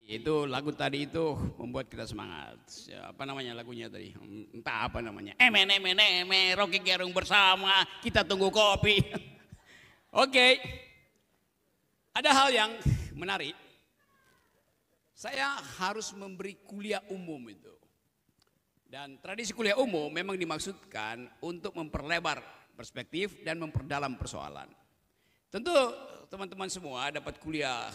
Itu lagu tadi itu membuat kita semangat. Apa namanya lagunya tadi? Entah apa namanya. Rocky Gerung bersama, kita tunggu kopi. Oke. Ada hal yang menarik. Saya harus memberi kuliah umum itu. Dan tradisi kuliah umum memang dimaksudkan untuk memperlebar perspektif dan memperdalam persoalan. Tentu teman-teman semua dapat kuliah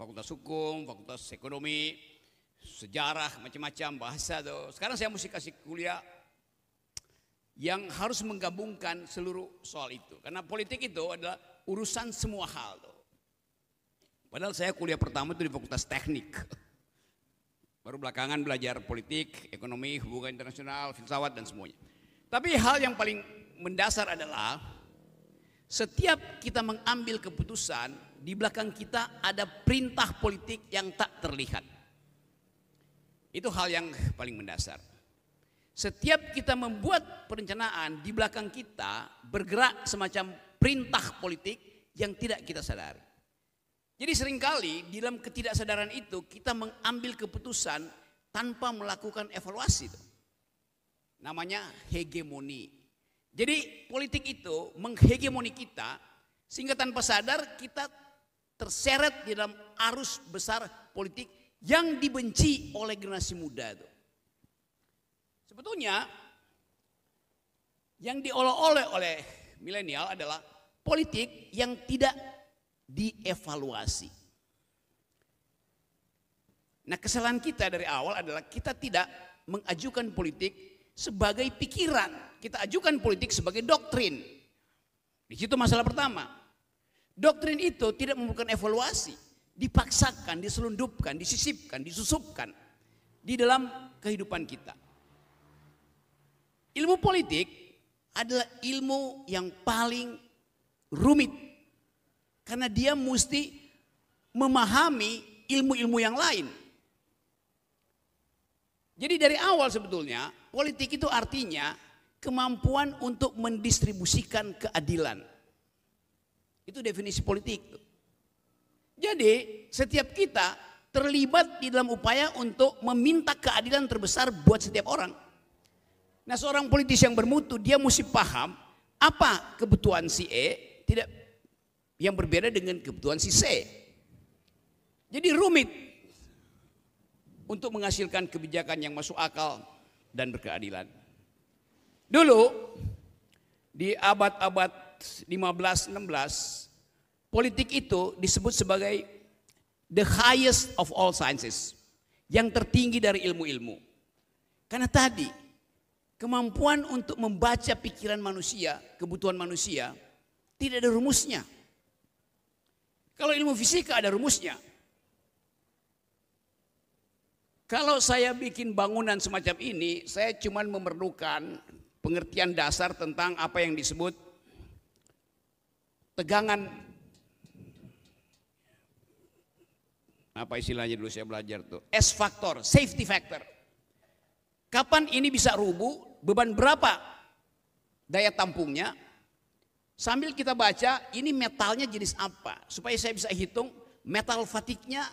Fakultas Hukum, Fakultas Ekonomi, Sejarah, macam-macam bahasa tuh. Sekarang saya mesti kasih kuliah yang harus menggabungkan seluruh soal itu. Karena politik itu adalah urusan semua hal tuh. Padahal saya kuliah pertama itu di Fakultas Teknik. Baru belakangan belajar politik, ekonomi, hubungan internasional, filsafat dan semuanya. Tapi hal yang paling mendasar adalah setiap kita mengambil keputusan, di belakang kita ada perintah politik yang tak terlihat. Itu hal yang paling mendasar. Setiap kita membuat perencanaan, di belakang kita bergerak semacam perintah politik yang tidak kita sadari. Jadi seringkali di dalam ketidaksadaran itu kita mengambil keputusan tanpa melakukan evaluasi. Namanya hegemoni. Jadi politik itu menghegemoni kita sehingga tanpa sadar kita terseret di dalam arus besar politik yang dibenci oleh generasi muda itu. Sebetulnya yang diolok-olok oleh milenial adalah politik yang tidak dievaluasi. Nah, kesalahan kita dari awal adalah kita tidak mengajukan politik sebagai pikiran, kita ajukan politik sebagai doktrin. Di situ masalah pertama. Doktrin itu tidak memerlukan evaluasi, dipaksakan, diselundupkan, disisipkan, disusupkan di dalam kehidupan kita. Ilmu politik adalah ilmu yang paling rumit karena dia mesti memahami ilmu-ilmu yang lain. Jadi dari awal sebetulnya politik itu artinya kemampuan untuk mendistribusikan keadilan. Itu definisi politik. Jadi setiap kita terlibat di dalam upaya untuk meminta keadilan terbesar buat setiap orang. Nah, seorang politisi yang bermutu dia mesti paham apa kebutuhan si E tidak yang berbeda dengan kebutuhan si C. Jadi rumit untuk menghasilkan kebijakan yang masuk akal dan berkeadilan. Dulu di abad-abad 15-16 politik itu disebut sebagai the highest of all sciences, yang tertinggi dari ilmu-ilmu. Karena tadi kemampuan untuk membaca pikiran manusia, kebutuhan manusia tidak ada rumusnya. Kalau ilmu fisika ada rumusnya. Kalau saya bikin bangunan semacam ini, saya cuma memerlukan pengertian dasar tentang apa yang disebut tegangan, apa istilahnya dulu saya belajar tuh, S factor, safety factor. Kapan ini bisa rubuh, beban berapa daya tampungnya, sambil kita baca ini metalnya jenis apa, supaya saya bisa hitung metal fatiknya